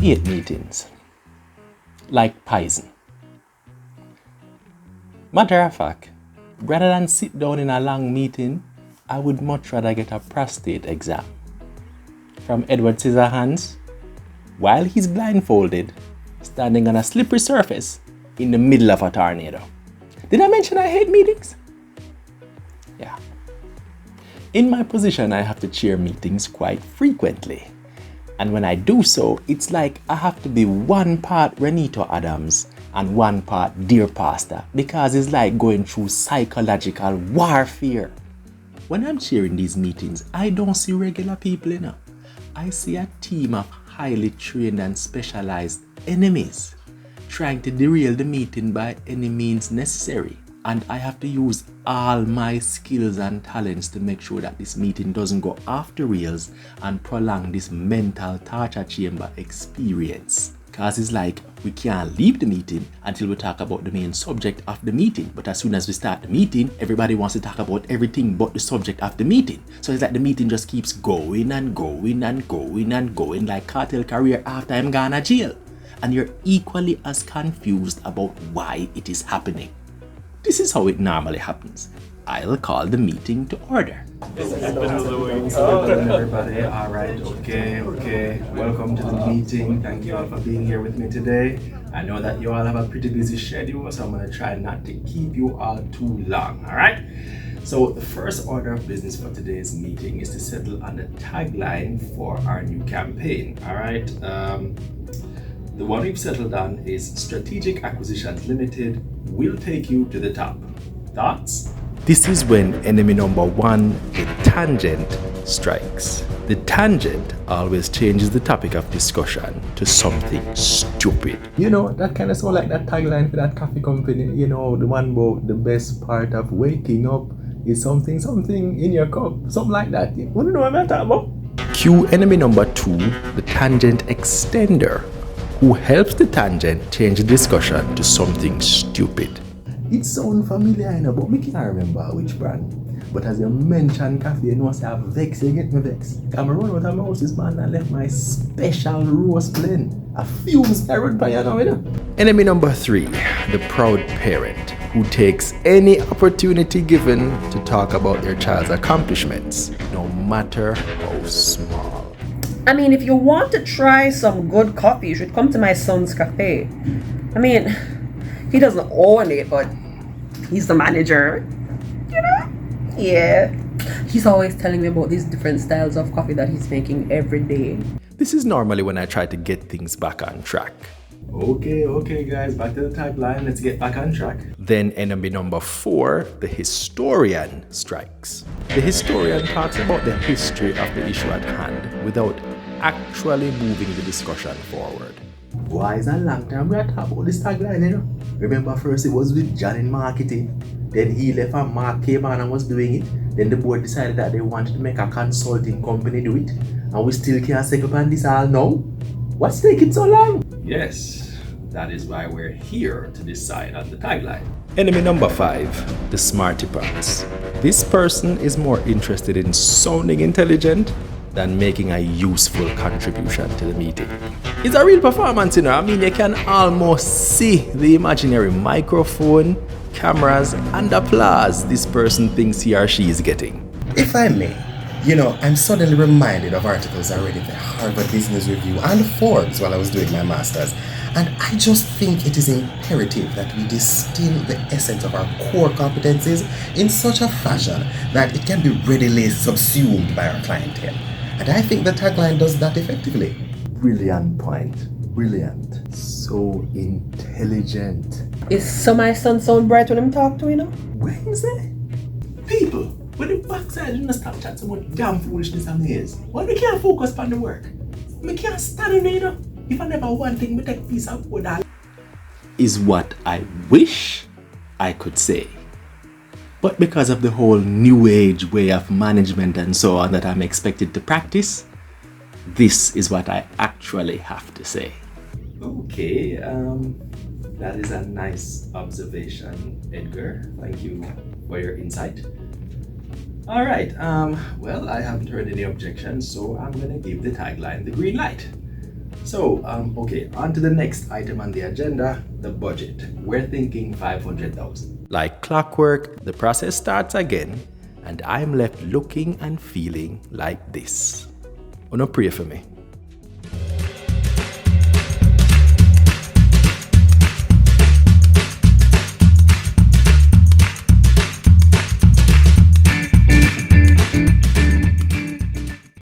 hate meetings. Like poison. Matter of fact, rather than sit down in a long meeting, I would much rather get a prostate exam. From Edward Scissorhands, while he's blindfolded, standing on a slippery surface in the middle of a tornado. Did I mention I hate meetings? Yeah. In my position, I have to chair meetings quite frequently. And when I do so, it's like I have to be one part Renito Adams and one part Dear Pastor, because it's like going through psychological warfare. When I'm chairing these meetings, I don't see regular people, I see a team of highly trained and specialized enemies trying to derail the meeting by any means necessary. And I have to use all my skills and talents to make sure that this meeting doesn't go off the rails and prolong this mental torture chamber experience. Cause it's like we can't leave the meeting until we talk about the main subject of the meeting. But as soon as we start the meeting, everybody wants to talk about everything but the subject of the meeting. So it's like the meeting just keeps going and going and going and going like cartel career after I'm gone to jail. And you're equally as confused about why it is happening. This is how it normally happens. I'll call the meeting to order. Everybody, all right, okay. Welcome to the meeting. Thank you all for being here with me today. I know that you all have a pretty busy schedule, so I'm going to try not to keep you all too long, all right? So the first order of business for today's meeting is to settle on the tagline for our new campaign, all right? The one we've settled on is Strategic Acquisitions Limited will take you to the top. Thoughts? This is when enemy number one, the tangent, strikes. The tangent always changes the topic of discussion to something stupid. That kind of sound like that tagline for that coffee company. The one about the best part of waking up is something in your cup. Something like that. You want to know what I'm talking about? Cue enemy number two, the tangent extender, who helps the tangent change the discussion to something stupid. It sounds familiar, but I can't remember which brand. But as you mentioned coffee, I say I vex, you get me vex. I'm run out of my house this man and left my special roast blend. A few steroid by Enemy number three, the proud parent, who takes any opportunity given to talk about their child's accomplishments, no matter how small. I mean, if you want to try some good coffee, you should come to my son's cafe. I mean, he doesn't own it, but he's the manager. Yeah. He's always telling me about these different styles of coffee that he's making every day. This is normally when I try to get things back on track. Okay, guys, back to the tagline. Let's get back on track. Then enemy number four, the historian, strikes. The historian talks about the history of the issue at hand without actually moving the discussion forward. Why is a long time we are talking about this tagline, Remember first it was with John in marketing. Then he left and Mark came on and was doing it. Then the board decided that they wanted to make a consulting company do it. And we still can't settle on this all now? What's taking so long? Yes, that is why we're here to decide on the tagline. Enemy number five, the smarty pants. This person is more interested in sounding intelligent than making a useful contribution to the meeting. It's a real performance, I mean, you can almost see the imaginary microphone, cameras, and applause this person thinks he or she is getting. If I may, I'm suddenly reminded of articles I read in the Harvard Business Review and Forbes while I was doing my master's. And I just think it is imperative that we distill the essence of our core competencies in such a fashion that it can be readily subsumed by our clientele. And I think the tagline does that effectively. Brilliant point. Brilliant. So intelligent. Is my son sound bright when I'm talking to Wednesday? People, when the backside you stop chatting about damn foolishness and maze. Why we can't focus on the work? We can't stand in there, If I never one thing, we take a piece of wood. Is what I wish I could say. But because of the whole new age way of management and so on that I'm expected to practice, this is what I actually have to say. Okay, that is a nice observation, Edgar. Thank you for your insight. All right, well, I haven't heard any objections, so I'm gonna give the tagline the green light. So, okay, on to the next item on the agenda, the budget. We're thinking 500,000. Like clockwork, the process starts again, and I'm left looking and feeling like this. Oh, no, pray for me.